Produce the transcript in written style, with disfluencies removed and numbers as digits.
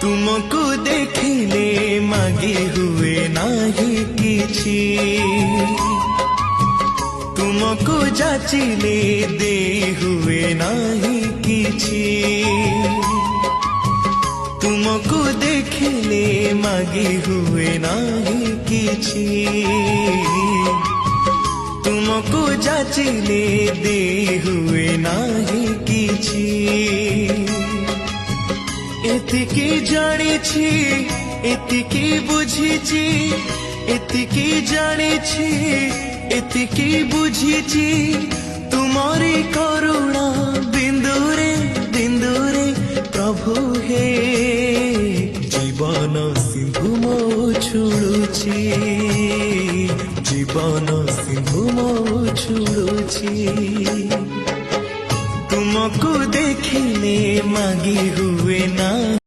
तुमको देखिले मागी हुए नाही किछि, तुमको जाचिले दे हुए नाही किछि, तुमको देखिले मागी हुए नाही किछि, तुमको जाचिले दे हुए नाही किछि। एतिकी जानिछि एतिकी बुझिछि, एतिकी जानिछि एतिकी बुझिछि, तुमरी करुणा बिंदुरे बिंदुरे प्रभु हे जीवन सिंधु मो छुड़ुछि, जीवन सिंधु मो छुड़ुछि। तुमको देखिले मागी हुए ना